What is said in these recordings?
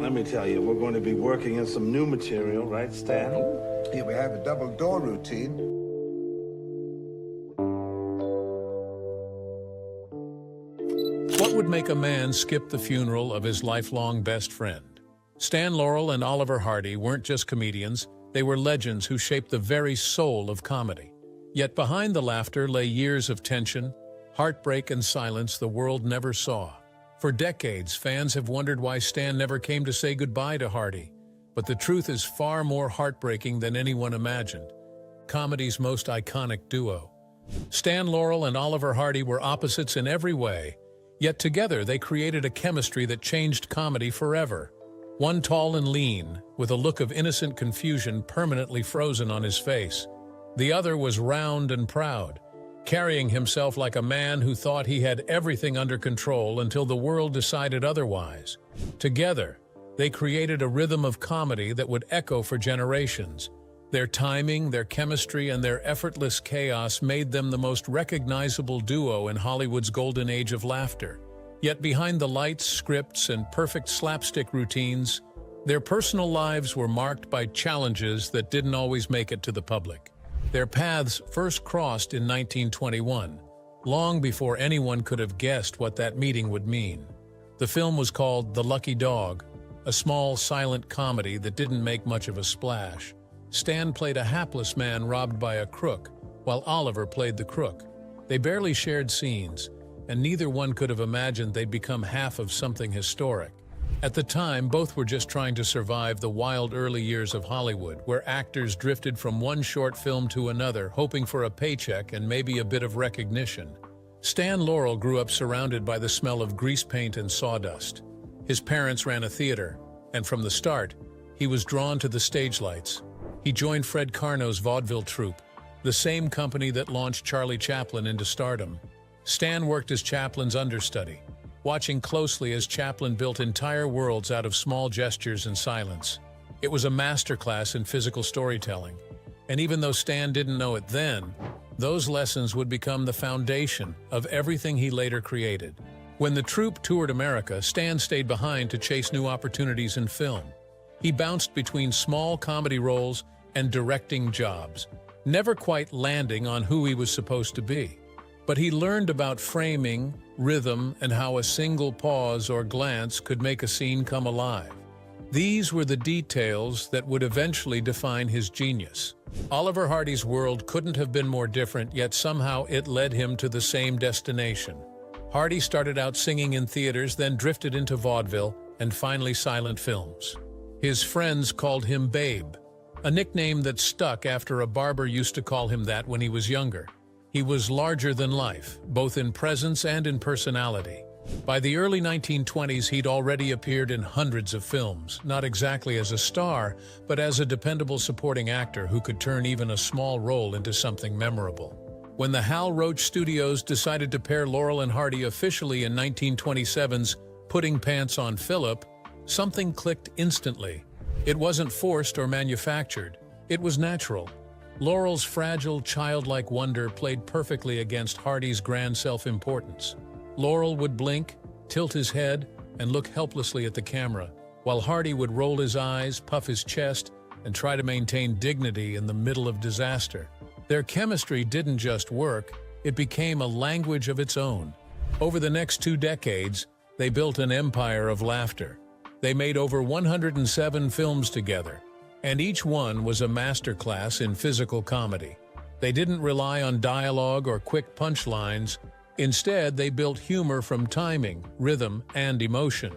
Let me tell you, we're going to be working in some new material, right, Stan? Here we have a double door routine. What would make a man skip the funeral of his lifelong best friend? Stan Laurel and Oliver Hardy weren't just comedians, they were legends who shaped the very soul of comedy. Yet behind the laughter lay years of tension, heartbreak, and silence the world never saw. For decades, fans have wondered why Stan never came to say goodbye to Hardy. But the truth is far more heartbreaking than anyone imagined. Comedy's most iconic duo. Stan Laurel and Oliver Hardy were opposites in every way, yet together they created a chemistry that changed comedy forever. One tall and lean, with a look of innocent confusion permanently frozen on his face. The other was round and proud, carrying himself like a man who thought he had everything under control until the world decided otherwise. Together, they created a rhythm of comedy that would echo for generations. Their timing, their chemistry, and their effortless chaos made them the most recognizable duo in Hollywood's golden age of laughter. Yet behind the lights, scripts, and perfect slapstick routines, their personal lives were marked by challenges that didn't always make it to the public. Their paths first crossed in 1921, long before anyone could have guessed what that meeting would mean. The film was called The Lucky Dog, a small, silent comedy that didn't make much of a splash. Stan played a hapless man robbed by a crook, while Oliver played the crook. They barely shared scenes, and neither one could have imagined they'd become half of something historic. At the time, both were just trying to survive the wild early years of Hollywood, where actors drifted from one short film to another, hoping for a paycheck and maybe a bit of recognition. Stan Laurel grew up surrounded by the smell of grease paint and sawdust. His parents ran a theater, and from the start, he was drawn to the stage lights. He joined Fred Karno's vaudeville troupe, the same company that launched Charlie Chaplin into stardom. Stan worked as Chaplin's understudy, watching closely as Chaplin built entire worlds out of small gestures and silence. It was a masterclass in physical storytelling, and even though Stan didn't know it then, those lessons would become the foundation of everything he later created. When the troupe toured America, Stan stayed behind to chase new opportunities in film. He bounced between small comedy roles and directing jobs, never quite landing on who he was supposed to be. But he learned about framing, rhythm, and how a single pause or glance could make a scene come alive. These were the details that would eventually define his genius. Oliver Hardy's world couldn't have been more different, yet somehow it led him to the same destination. Hardy started out singing in theaters, then drifted into vaudeville, and finally silent films. His friends called him Babe, a nickname that stuck after a barber used to call him that when he was younger. He was larger than life, both in presence and in personality. By the early 1920s, he'd already appeared in hundreds of films, not exactly as a star, but as a dependable supporting actor who could turn even a small role into something memorable. When the Hal Roach Studios decided to pair Laurel and Hardy officially in 1927's Putting Pants on Philip, something clicked instantly. It wasn't forced or manufactured. It was natural. Laurel's fragile, childlike wonder played perfectly against Hardy's grand self-importance. Laurel would blink, tilt his head, and look helplessly at the camera, while Hardy would roll his eyes, puff his chest, and try to maintain dignity in the middle of disaster. Their chemistry didn't just work, it became a language of its own. Over the next 2 decades, they built an empire of laughter. They made over 107 films together, and each one was a masterclass in physical comedy. They didn't rely on dialogue or quick punchlines. Instead, they built humor from timing, rhythm, and emotion.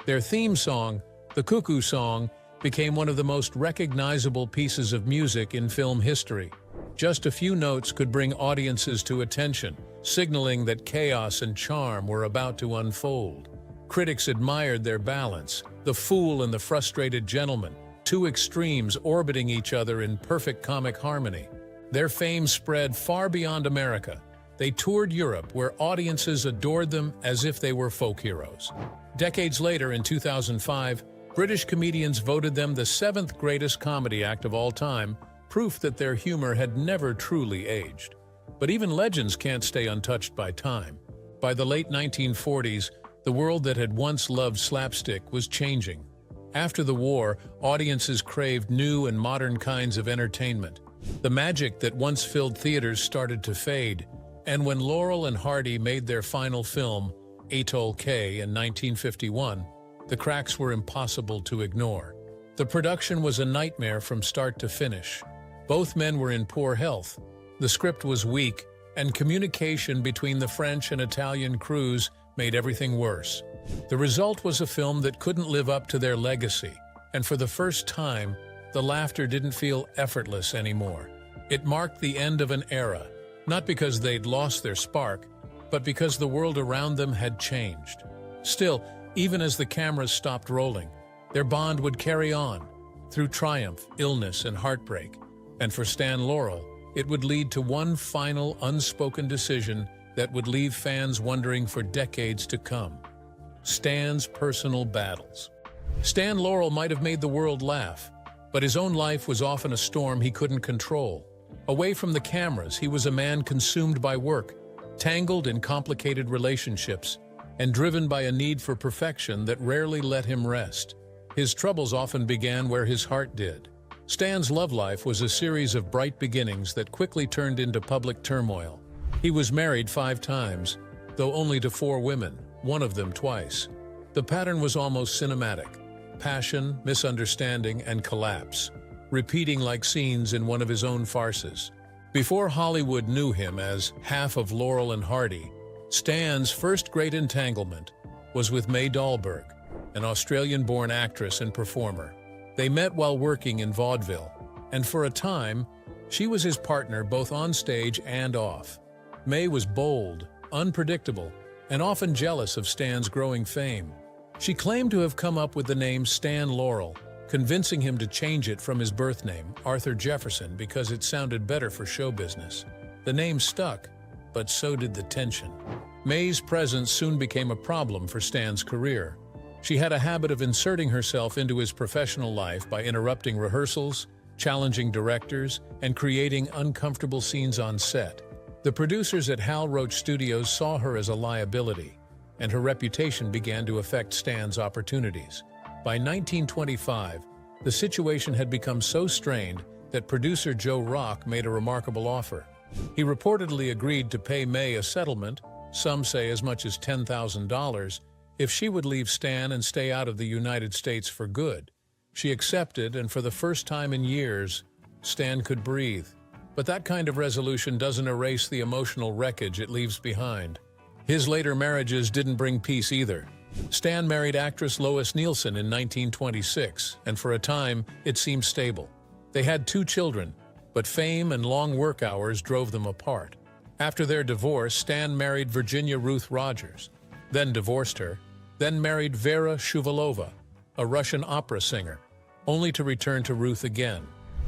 Their theme song, the Cuckoo Song, became one of the most recognizable pieces of music in film history. Just a few notes could bring audiences to attention, signaling that chaos and charm were about to unfold. Critics admired their balance, the fool and the frustrated gentleman, 2 extremes orbiting each other in perfect comic harmony. Their fame spread far beyond America. They toured Europe, where audiences adored them as if they were folk heroes. Decades later, in 2005, British comedians voted them the 7th greatest comedy act of all time, proof that their humor had never truly aged. But even legends can't stay untouched by time. By the late 1940s, the world that had once loved slapstick was changing. After the war, audiences craved new and modern kinds of entertainment. The magic that once filled theaters started to fade, and when Laurel and Hardy made their final film, Atoll K, in 1951, the cracks were impossible to ignore. The production was a nightmare from start to finish. Both men were in poor health. The script was weak, and communication between the French and Italian crews made everything worse. The result was a film that couldn't live up to their legacy, and for the first time, the laughter didn't feel effortless anymore. It marked the end of an era, not because they'd lost their spark, but because the world around them had changed. Still, even as the cameras stopped rolling, their bond would carry on, through triumph, illness, and heartbreak. And for Stan Laurel, it would lead to one final, unspoken decision that would leave fans wondering for decades to come. Stan's personal battles. Stan Laurel might have made the world laugh, but his own life was often a storm he couldn't control. Away from the cameras, he was a man consumed by work, tangled in complicated relationships, and driven by a need for perfection that rarely let him rest. His troubles often began where his heart did. Stan's love life was a series of bright beginnings that quickly turned into public turmoil. He was married 5 times, though only to 4 women, one of them twice. The pattern was almost cinematic: passion, misunderstanding, and collapse, repeating like scenes in one of his own farces. Before Hollywood knew him as half of Laurel and Hardy, Stan's first great entanglement was with May Dahlberg, an Australian-born actress and performer. They met while working in vaudeville, and for a time, she was his partner both on stage and off. May was bold, unpredictable, and often jealous of Stan's growing fame. She claimed to have come up with the name Stan Laurel, convincing him to change it from his birth name, Arthur Jefferson, because it sounded better for show business. The name stuck, but so did the tension. May's presence soon became a problem for Stan's career. She had a habit of inserting herself into his professional life by interrupting rehearsals, challenging directors, and creating uncomfortable scenes on set. The producers at Hal Roach Studios saw her as a liability, and her reputation began to affect Stan's opportunities. By 1925, the situation had become so strained that producer Joe Rock made a remarkable offer. He reportedly agreed to pay May a settlement, some say as much as $10,000, if she would leave Stan and stay out of the United States for good. She accepted, and for the first time in years, Stan could breathe. But that kind of resolution doesn't erase the emotional wreckage it leaves behind. His later marriages didn't bring peace either. Stan married actress Lois Nielsen in 1926, and for a time, it seemed stable. They had 2 children, but fame and long work hours drove them apart. After their divorce, Stan married Virginia Ruth Rogers, then divorced her, then married Vera Shuvalova, a Russian opera singer, only to return to Ruth again.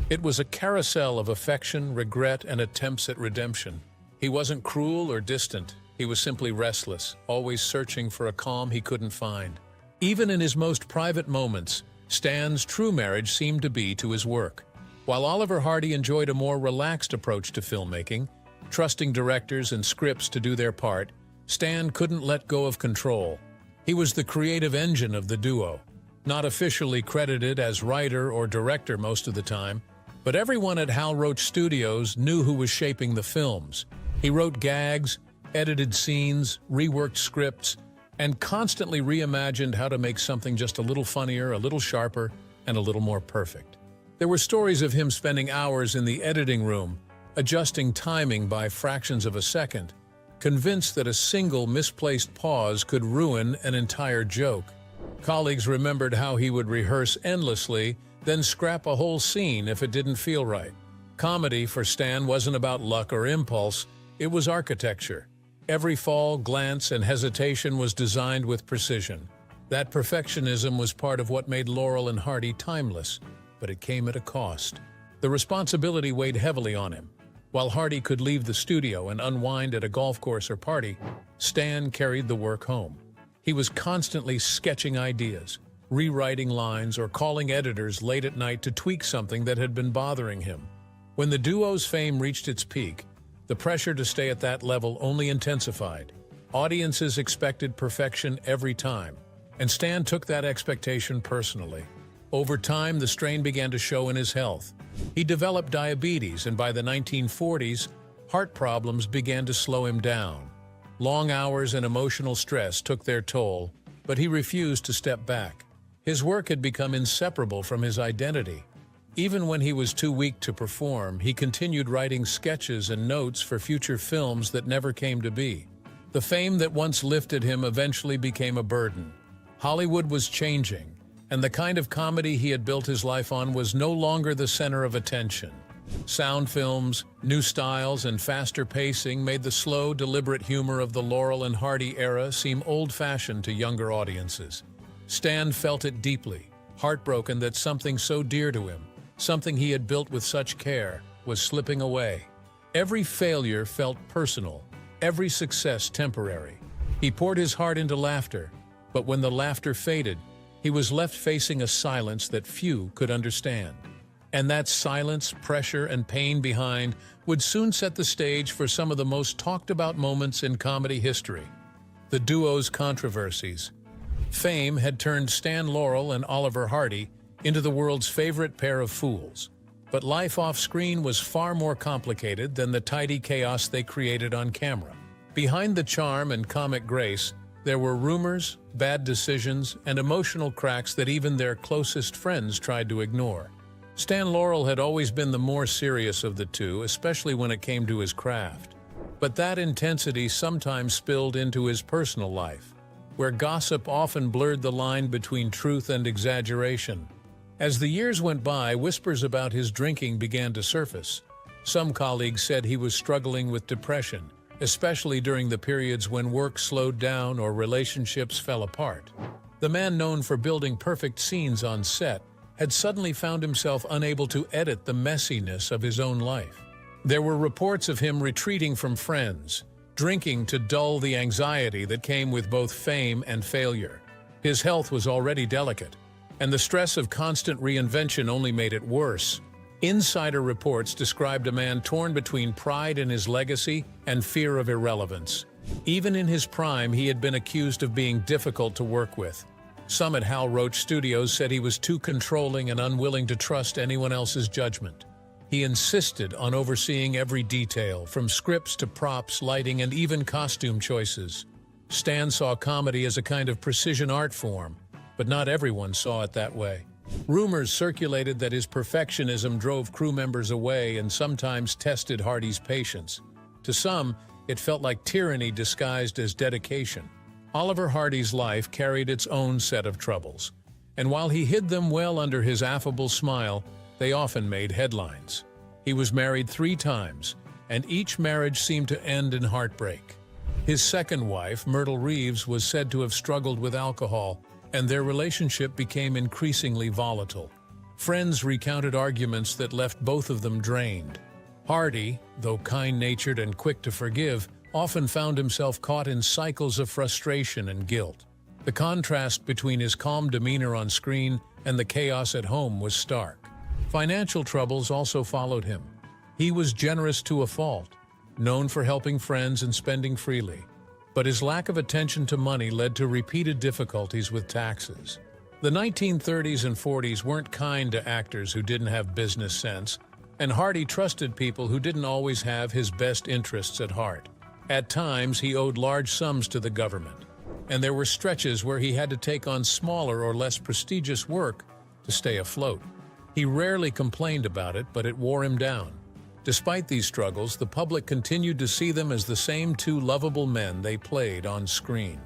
It was a carousel of affection, regret, and attempts at redemption. He wasn't cruel or distant. He was simply restless, always searching for a calm he couldn't find. Even in his most private moments, Stan's true marriage seemed to be to his work. While Oliver Hardy enjoyed a more relaxed approach to filmmaking, trusting directors and scripts to do their part, Stan couldn't let go of control. He was the creative engine of the duo, not officially credited as writer or director most of the time, but everyone at Hal Roach Studios knew who was shaping the films. He wrote gags, edited scenes, reworked scripts, and constantly reimagined how to make something just a little funnier, a little sharper, and a little more perfect. There were stories of him spending hours in the editing room, adjusting timing by fractions of a second, convinced that a single misplaced pause could ruin an entire joke. Colleagues remembered how he would rehearse endlessly, then scrap a whole scene if it didn't feel right. Comedy for Stan wasn't about luck or impulse, it was architecture. Every fall, glance, and hesitation was designed with precision. That perfectionism was part of what made Laurel and Hardy timeless, but it came at a cost. The responsibility weighed heavily on him. While Hardy could leave the studio and unwind at a golf course or party, Stan carried the work home. He was constantly sketching ideas, rewriting lines, or calling editors late at night to tweak something that had been bothering him. When the duo's fame reached its peak, the pressure to stay at that level only intensified. Audiences expected perfection every time, and Stan took that expectation personally. Over time, the strain began to show in his health. He developed diabetes, and by the 1940s, heart problems began to slow him down. Long hours and emotional stress took their toll, but he refused to step back. His work had become inseparable from his identity. Even when he was too weak to perform, he continued writing sketches and notes for future films that never came to be. The fame that once lifted him eventually became a burden. Hollywood was changing, and the kind of comedy he had built his life on was no longer the center of attention. Sound films, new styles, and faster pacing made the slow, deliberate humor of the Laurel and Hardy era seem old-fashioned to younger audiences. Stan felt it deeply, heartbroken that something so dear to him, something he had built with such care, was slipping away. Every failure felt personal, every success temporary. He poured his heart into laughter, but when the laughter faded, he was left facing a silence that few could understand. And that silence, pressure, and pain behind would soon set the stage for some of the most talked-about moments in comedy history. The duo's controversies. Fame had turned Stan Laurel and Oliver Hardy into the world's favorite pair of fools. But life off-screen was far more complicated than the tidy chaos they created on camera. Behind the charm and comic grace, there were rumors, bad decisions, and emotional cracks that even their closest friends tried to ignore. Stan Laurel had always been the more serious of the two, especially when it came to his craft. But that intensity sometimes spilled into his personal life, where gossip often blurred the line between truth and exaggeration. As the years went by, whispers about his drinking began to surface. Some colleagues said he was struggling with depression, especially during the periods when work slowed down or relationships fell apart. The man known for building perfect scenes on set had suddenly found himself unable to edit the messiness of his own life. There were reports of him retreating from friends, drinking to dull the anxiety that came with both fame and failure. His health was already delicate, and the stress of constant reinvention only made it worse. Insider reports described a man torn between pride in his legacy and fear of irrelevance. Even in his prime, he had been accused of being difficult to work with. Some at Hal Roach Studios said he was too controlling and unwilling to trust anyone else's judgment. He insisted on overseeing every detail, from scripts to props, lighting, and even costume choices. Stan saw comedy as a kind of precision art form, but not everyone saw it that way. Rumors circulated that his perfectionism drove crew members away and sometimes tested Hardy's patience. To some, it felt like tyranny disguised as dedication. Oliver Hardy's life carried its own set of troubles, and while he hid them well under his affable smile, they often made headlines. He was married 3 times, and each marriage seemed to end in heartbreak. His second wife, Myrtle Reeves, was said to have struggled with alcohol, and their relationship became increasingly volatile. Friends recounted arguments that left both of them drained. Hardy, though kind-natured and quick to forgive, often found himself caught in cycles of frustration and guilt. The contrast between his calm demeanor on screen and the chaos at home was stark. Financial troubles also followed him. He was generous to a fault, known for helping friends and spending freely. But his lack of attention to money led to repeated difficulties with taxes. The 1930s and 40s weren't kind to actors who didn't have business sense, and Hardy trusted people who didn't always have his best interests at heart. At times, he owed large sums to the government, and there were stretches where he had to take on smaller or less prestigious work to stay afloat. He rarely complained about it, but it wore him down. Despite these struggles, the public continued to see them as the same 2 lovable men they played on screen.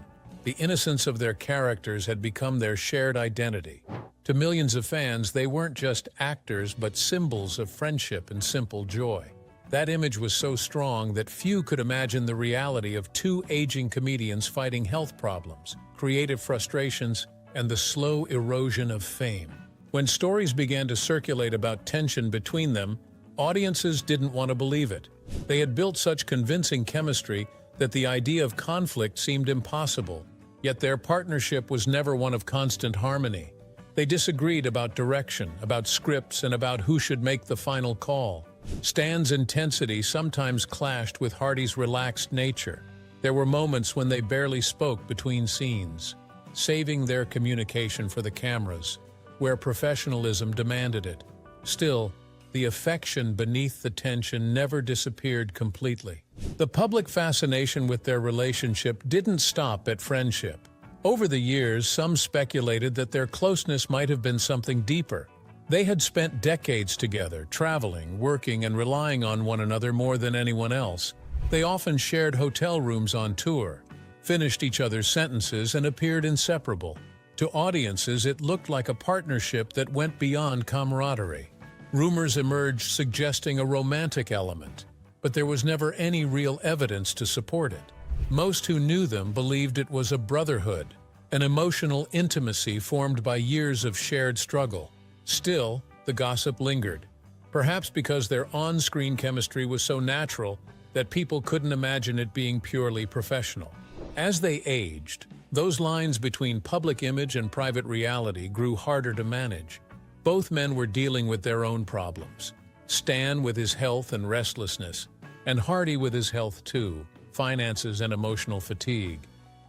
The innocence of their characters had become their shared identity. To millions of fans, they weren't just actors, but symbols of friendship and simple joy. That image was so strong that few could imagine the reality of 2 aging comedians fighting health problems, creative frustrations, and the slow erosion of fame. When stories began to circulate about tension between them, audiences didn't want to believe it. They had built such convincing chemistry that the idea of conflict seemed impossible, yet their partnership was never one of constant harmony. They disagreed about direction, about scripts, and about who should make the final call. Stan's intensity sometimes clashed with Hardy's relaxed nature. There were moments when they barely spoke between scenes, saving their communication for the cameras. where professionalism demanded it. Still, the affection beneath the tension never disappeared completely. The public fascination with their relationship didn't stop at friendship. Over the years, some speculated that their closeness might have been something deeper. They had spent decades together, traveling, working, and relying on one another more than anyone else. They often shared hotel rooms on tour, finished each other's sentences, and appeared inseparable. To audiences, it looked like a partnership that went beyond camaraderie. Rumors emerged suggesting a romantic element, but there was never any real evidence to support it. Most who knew them believed it was a brotherhood, an emotional intimacy formed by years of shared struggle. Still, the gossip lingered, perhaps because their on-screen chemistry was so natural that people couldn't imagine it being purely professional. As they aged, those lines between public image and private reality grew harder to manage. Both men were dealing with their own problems. Stan with his health and restlessness, and Hardy with his health too, finances and emotional fatigue.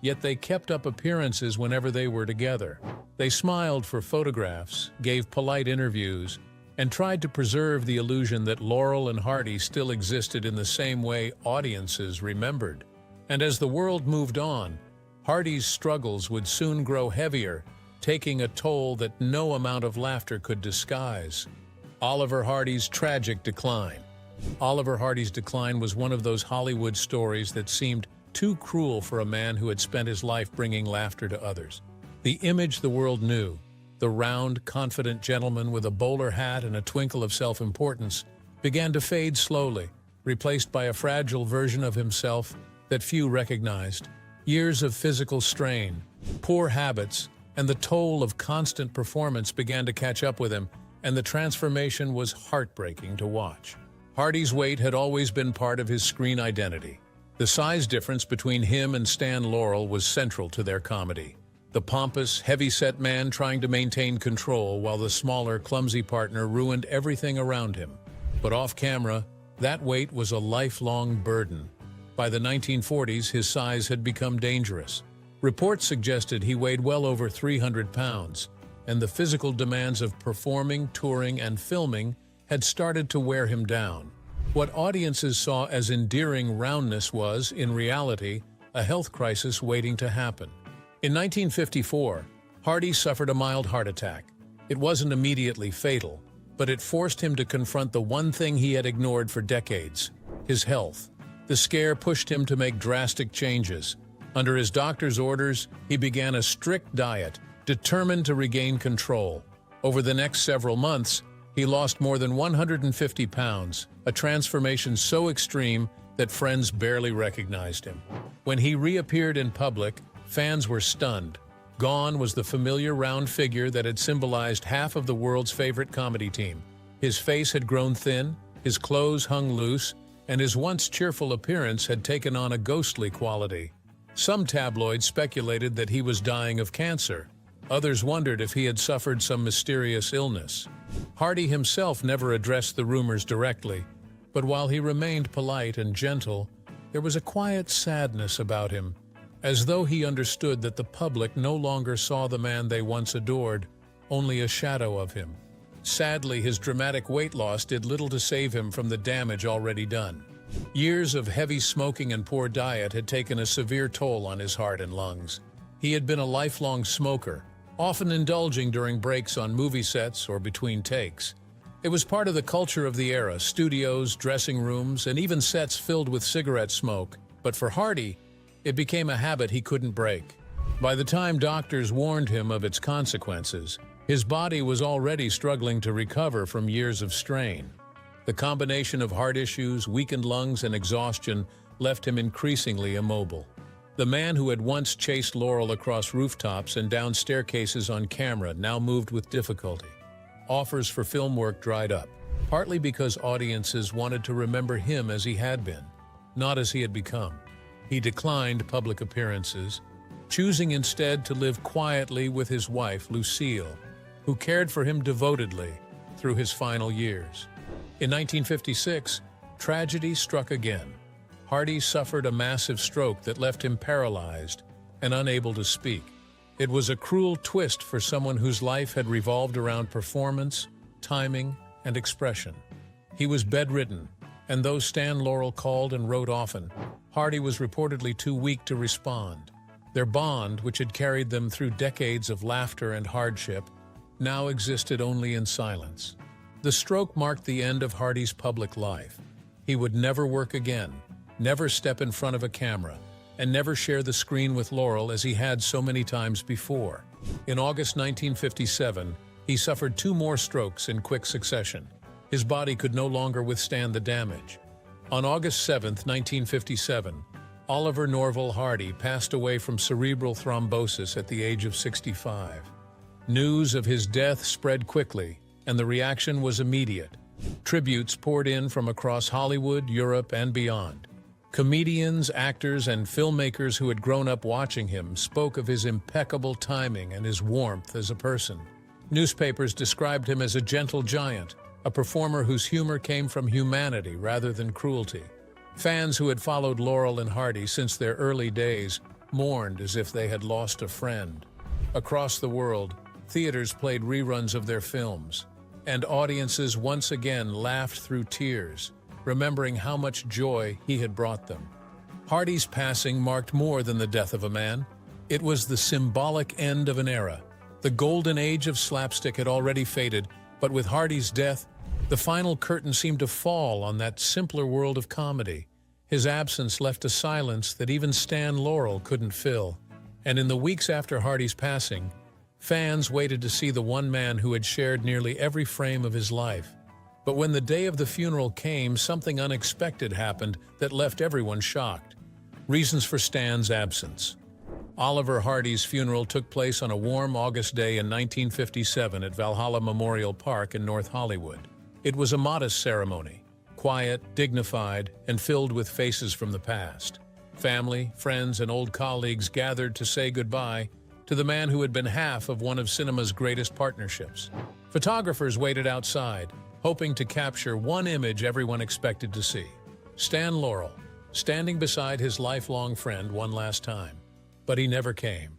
Yet they kept up appearances whenever they were together. They smiled for photographs, gave polite interviews, and tried to preserve the illusion that Laurel and Hardy still existed in the same way audiences remembered. And as the world moved on, Hardy's struggles would soon grow heavier, taking a toll that no amount of laughter could disguise. Oliver Hardy's tragic decline. Oliver Hardy's decline was one of those Hollywood stories that seemed too cruel for a man who had spent his life bringing laughter to others. The image the world knew, the round, confident gentleman with a bowler hat and a twinkle of self-importance, began to fade slowly, replaced by a fragile version of himself that few recognized. Years of physical strain, poor habits, and the toll of constant performance began to catch up with him, and the transformation was heartbreaking to watch. Hardy's weight had always been part of his screen identity. The size difference between him and Stan Laurel was central to their comedy. The pompous, heavy-set man trying to maintain control while the smaller, clumsy partner ruined everything around him. But off-camera, that weight was a lifelong burden. By the 1940s, his size had become dangerous. Reports suggested he weighed well over 300 pounds, and the physical demands of performing, touring, and filming had started to wear him down. What audiences saw as endearing roundness was, in reality, a health crisis waiting to happen. In 1954, Hardy suffered a mild heart attack. It wasn't immediately fatal, but it forced him to confront the one thing he had ignored for decades: his health. The scare pushed him to make drastic changes. Under his doctor's orders, he began a strict diet, determined to regain control. Over the next several months, he lost more than 150 pounds, a transformation so extreme that friends barely recognized him. When he reappeared in public, fans were stunned. Gone was the familiar round figure that had symbolized half of the world's favorite comedy team. His face had grown thin, his clothes hung loose, and his once cheerful appearance had taken on a ghostly quality. Some tabloids speculated that he was dying of cancer. Others wondered if he had suffered some mysterious illness. Hardy himself never addressed the rumors directly, but while he remained polite and gentle, there was a quiet sadness about him, as though he understood that the public no longer saw the man they once adored, only a shadow of him. Sadly, his dramatic weight loss did little to save him from the damage already done. Years of heavy smoking and poor diet had taken a severe toll on his heart and lungs. He had been a lifelong smoker, often indulging during breaks on movie sets or between takes. It was part of the culture of the era: studios, dressing rooms, and even sets filled with cigarette smoke. But for Hardy, it became a habit he couldn't break. By the time doctors warned him of its consequences, his body was already struggling to recover from years of strain. The combination of heart issues, weakened lungs, and exhaustion left him increasingly immobile. The man who had once chased Laurel across rooftops and down staircases on camera now moved with difficulty. Offers for film work dried up, partly because audiences wanted to remember him as he had been, not as he had become. He declined public appearances, choosing instead to live quietly with his wife, Lucille, who cared for him devotedly through his final years. In 1956, tragedy struck again. Hardy suffered a massive stroke that left him paralyzed and unable to speak. It was a cruel twist for someone whose life had revolved around performance, timing, and expression. He was bedridden, and though Stan Laurel called and wrote often, Hardy was reportedly too weak to respond. Their bond, which had carried them through decades of laughter and hardship, now existed only in silence. The stroke marked the end of Hardy's public life. He would never work again, never step in front of a camera, and never share the screen with Laurel as he had so many times before. In August 1957, he suffered 2 more strokes in quick succession. His body could no longer withstand the damage. On August 7, 1957, Oliver Norval Hardy passed away from cerebral thrombosis at the age of 65. News of his death spread quickly, and the reaction was immediate. Tributes poured in from across Hollywood, Europe, and beyond. Comedians, actors, and filmmakers who had grown up watching him spoke of his impeccable timing and his warmth as a person. Newspapers described him as a gentle giant, a performer whose humor came from humanity rather than cruelty. Fans who had followed Laurel and Hardy since their early days mourned as if they had lost a friend. Across the world, theaters played reruns of their films, and audiences once again laughed through tears, remembering how much joy he had brought them. Hardy's passing marked more than the death of a man. It was the symbolic end of an era. The golden age of slapstick had already faded, but with Hardy's death, the final curtain seemed to fall on that simpler world of comedy. His absence left a silence that even Stan Laurel couldn't fill. And in the weeks after Hardy's passing, fans waited to see the one man who had shared nearly every frame of his life. But when the day of the funeral came, something unexpected happened that left everyone shocked. Reasons for Stan's absence. Oliver Hardy's funeral took place on a warm August day in 1957 at Valhalla Memorial Park in North Hollywood. It was a modest ceremony, quiet, dignified, and filled with faces from the past. Family, friends, and old colleagues gathered to say goodbye to the man who had been half of one of cinema's greatest partnerships. Photographers waited outside, hoping to capture one image everyone expected to see. Stan Laurel, standing beside his lifelong friend one last time. But he never came.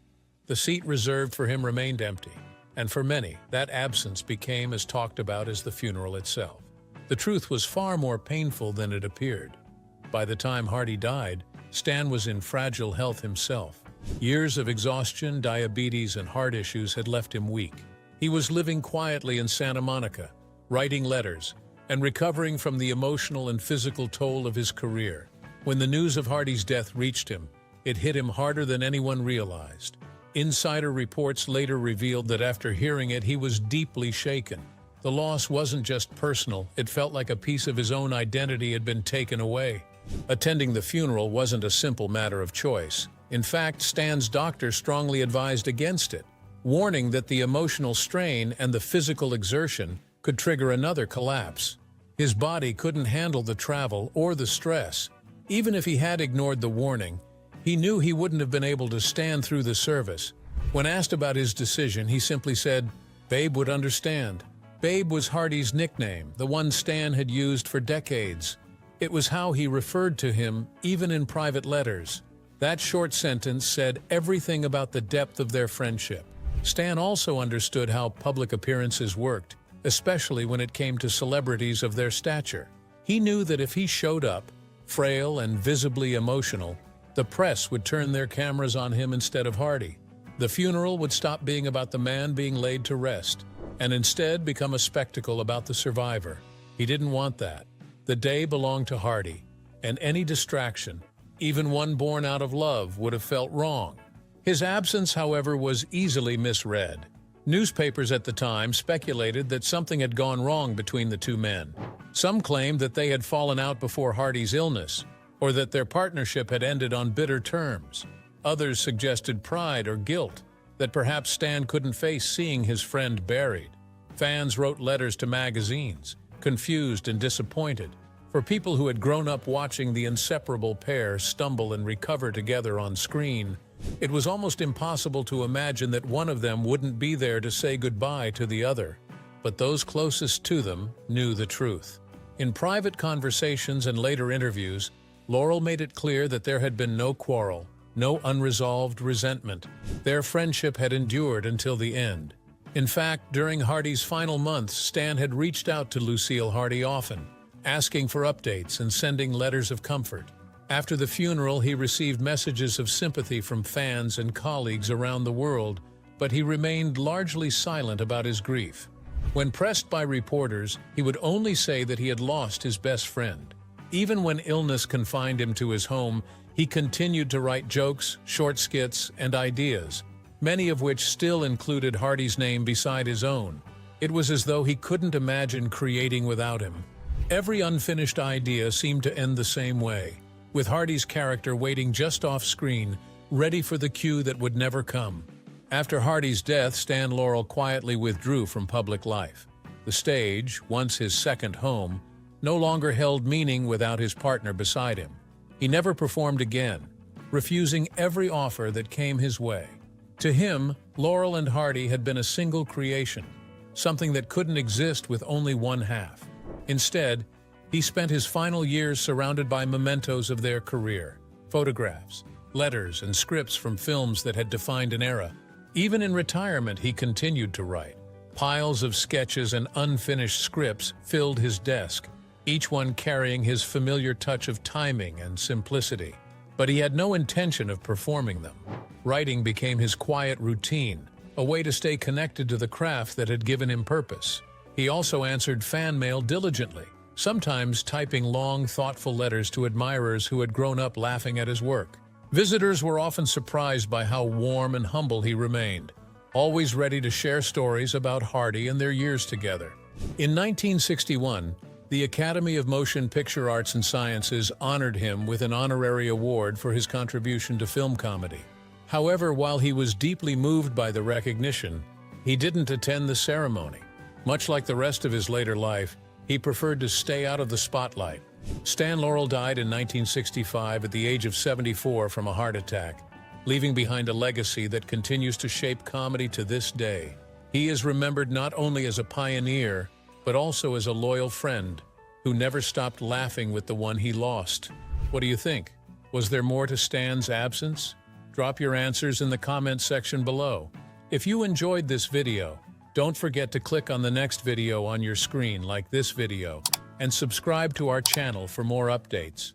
The seat reserved for him remained empty, and for many, that absence became as talked about as the funeral itself. The truth was far more painful than it appeared. By the time Hardy died, Stan was in fragile health himself. Years of exhaustion, diabetes, and heart issues had left him weak. He was living quietly in Santa Monica, writing letters, and recovering from the emotional and physical toll of his career. When the news of Hardy's death reached him, it hit him harder than anyone realized. Insider reports later revealed that after hearing it, he was deeply shaken. The loss wasn't just personal, it felt like a piece of his own identity had been taken away. Attending the funeral wasn't a simple matter of choice. In fact, Stan's doctor strongly advised against it, warning that the emotional strain and the physical exertion could trigger another collapse. His body couldn't handle the travel or the stress. Even if he had ignored the warning, he knew he wouldn't have been able to stand through the service. When asked about his decision, he simply said, "Babe would understand." Babe was Hardy's nickname, the one Stan had used for decades. It was how he referred to him, even in private letters. That short sentence said everything about the depth of their friendship. Stan also understood how public appearances worked, especially when it came to celebrities of their stature. He knew that if he showed up, frail and visibly emotional, the press would turn their cameras on him instead of Hardy. The funeral would stop being about the man being laid to rest, and instead become a spectacle about the survivor. He didn't want that. The day belonged to Hardy, and any distraction, even one born out of love, would have felt wrong. His absence, however, was easily misread. Newspapers at the time speculated that something had gone wrong between the two men. Some claimed that they had fallen out before Hardy's illness, or that their partnership had ended on bitter terms. Others suggested pride or guilt, that perhaps Stan couldn't face seeing his friend buried. Fans wrote letters to magazines, confused and disappointed. For people who had grown up watching the inseparable pair stumble and recover together on screen, it was almost impossible to imagine that one of them wouldn't be there to say goodbye to the other. But those closest to them knew the truth. In private conversations and later interviews, Laurel made it clear that there had been no quarrel. no unresolved resentment. Their friendship had endured until the end. In fact, during Hardy's final months, Stan had reached out to Lucille Hardy often, asking for updates and sending letters of comfort. After the funeral, he received messages of sympathy from fans and colleagues around the world, but he remained largely silent about his grief. When pressed by reporters, he would only say that he had lost his best friend. Even when illness confined him to his home, he continued to write jokes, short skits, and ideas, many of which still included Hardy's name beside his own. It was as though he couldn't imagine creating without him. Every unfinished idea seemed to end the same way, with Hardy's character waiting just off screen, ready for the cue that would never come. After Hardy's death, Stan Laurel quietly withdrew from public life. The stage, once his second home, no longer held meaning without his partner beside him. He never performed again, refusing every offer that came his way. To him, Laurel and Hardy had been a single creation, something that couldn't exist with only one half. Instead, he spent his final years surrounded by mementos of their career, photographs, letters, and scripts from films that had defined an era. Even in retirement, he continued to write. Piles of sketches and unfinished scripts filled his desk, each one carrying his familiar touch of timing and simplicity. But he had no intention of performing them. Writing became his quiet routine, a way to stay connected to the craft that had given him purpose. He also answered fan mail diligently, sometimes typing long, thoughtful letters to admirers who had grown up laughing at his work. Visitors were often surprised by how warm and humble he remained, always ready to share stories about Hardy and their years together. In 1961, the Academy of Motion Picture Arts and Sciences honored him with an honorary award for his contribution to film comedy. However, while he was deeply moved by the recognition, he didn't attend the ceremony. Much like the rest of his later life, he preferred to stay out of the spotlight. Stan Laurel died in 1965 at the age of 74 from a heart attack, leaving behind a legacy that continues to shape comedy to this day. He is remembered not only as a pioneer, but also as a loyal friend who never stopped laughing with the one he lost. What do you think? Was there more to Stan's absence? Drop your answers in the comments section below. If you enjoyed this video, don't forget to click on the next video on your screen like this video and subscribe to our channel for more updates.